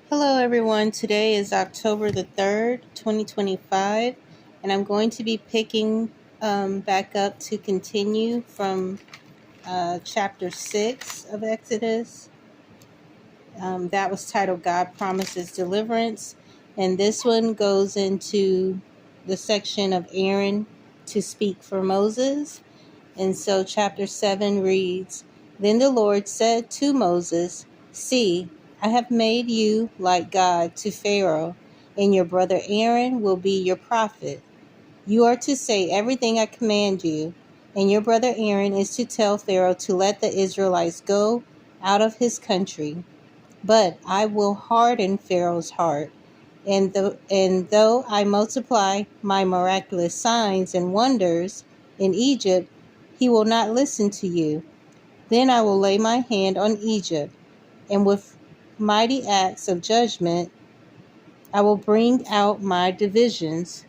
Hello, everyone. Today is October the 3rd, 2025, and I'm going to be picking back up to continue from chapter 6 of Exodus. That was titled God Promises Deliverance, and this one goes into the section of Aaron to speak for Moses. And so, chapter 7 reads, Then the Lord said to Moses, See, I have made you like God to Pharaoh, and your brother Aaron will be your prophet. You are to say everything I command you, and your brother Aaron is to tell Pharaoh to let the Israelites go out of his country. But I will harden Pharaoh's heart, and though I multiply my miraculous signs and wonders in Egypt, he will not listen to you. Then I will lay my hand on Egypt, and with mighty acts of judgment, I will bring out my divisions.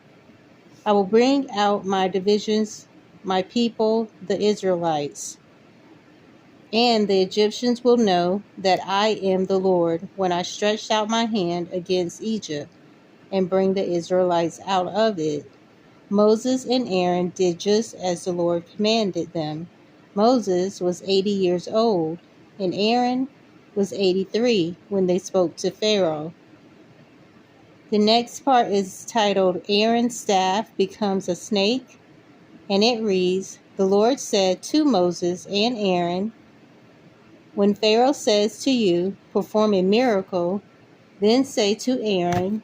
I will bring out my divisions, my people, the Israelites. And the Egyptians will know that I am the Lord when I stretch out my hand against Egypt and bring the Israelites out of it. Moses and Aaron did just as the Lord commanded them. Moses was 80 years old, and Aaron was 83 when they spoke to Pharaoh. The next part is titled Aaron's Staff Becomes a Snake, and it reads, The Lord said to Moses and Aaron, When Pharaoh says to you, Perform a miracle, then say to Aaron,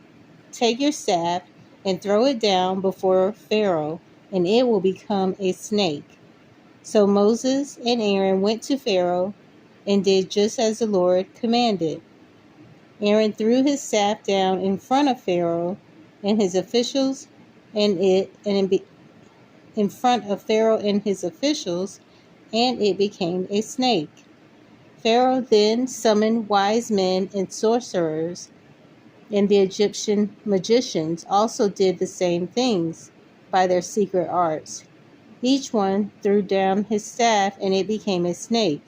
Take your staff and throw it down before Pharaoh, and it will become a snake. So Moses and Aaron went to Pharaoh and did just as the Lord commanded. Aaron threw his staff down in front of Pharaoh and his officials, in front of Pharaoh and his officials, and it became a snake. Pharaoh then summoned wise men and sorcerers, and the Egyptian magicians also did the same things by their secret arts. Each one threw down his staff, and it became a snake.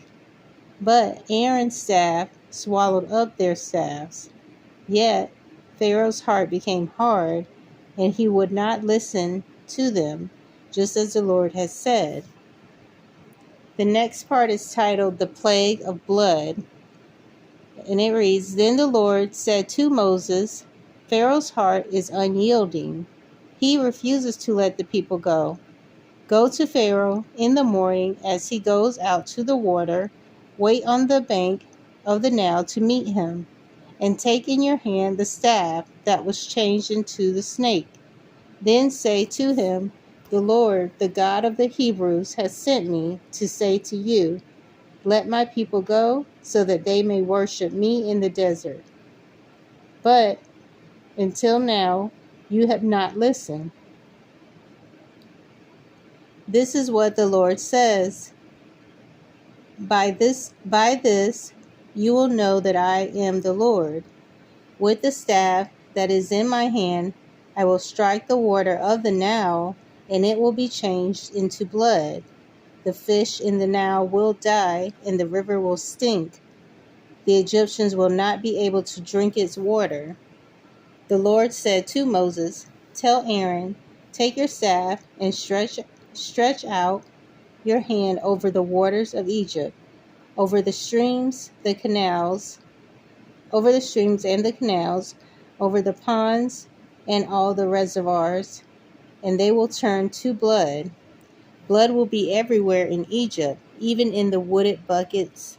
But Aaron's staff swallowed up their staffs. Yet Pharaoh's heart became hard, and he would not listen to them, just as the Lord has said. The next part is titled The Plague of Blood, and it reads, Then the Lord said to Moses, Pharaoh's heart is unyielding. He refuses to let the people go. Go to Pharaoh in the morning as he goes out to the water. Wait on the bank of the Nile to meet him, and take in your hand the staff that was changed into the snake. Then say to him, The Lord, the God of the Hebrews, has sent me to say to you, Let my people go, so that they may worship me in the desert. But until now, you have not listened. This is what the Lord says. By this, you will know that I am the Lord. With the staff that is in my hand, I will strike the water of the Nile, and it will be changed into blood. The fish in the Nile will die, and the river will stink. The Egyptians will not be able to drink its water. The Lord said to Moses, Tell Aaron, take your staff and stretch out your hand over the waters of Egypt, over the streams, the canals, over the streams and the canals, over the ponds and all the reservoirs, and they will turn to blood. Blood will be everywhere in Egypt, even in the wooded buckets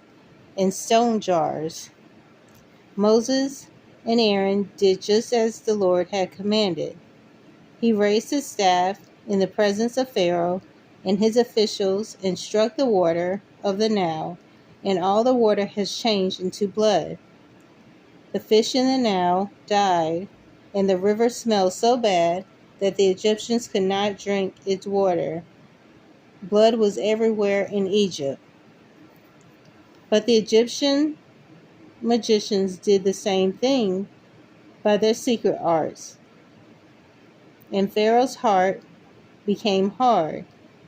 and stone jars. Moses and Aaron did just as the Lord had commanded. He raised his staff in the presence of Pharaoh and his officials and struck the water of the Nile, and all the water has changed into blood. The fish in the Nile died, and the river smelled so bad that the Egyptians could not drink its water. Blood was everywhere in Egypt. But the Egyptian magicians did the same thing by their secret arts. And Pharaoh's heart became hard.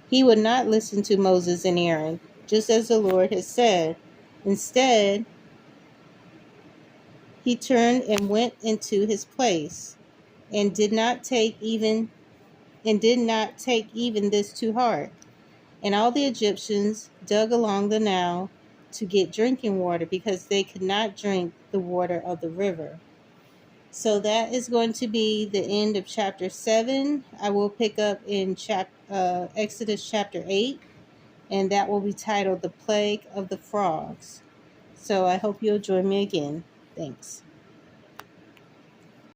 He would not listen to Moses and Aaron, just as the Lord had said. Instead, He turned and went into his place, and did not take even this to heart. And all the Egyptians dug along the Nile to get drinking water, because they could not drink the water of the river. So that is going to be the end of chapter 7. I will pick up in Exodus chapter 8, and that will be titled The Plague of the Frogs. So I hope you'll join me again. Thanks.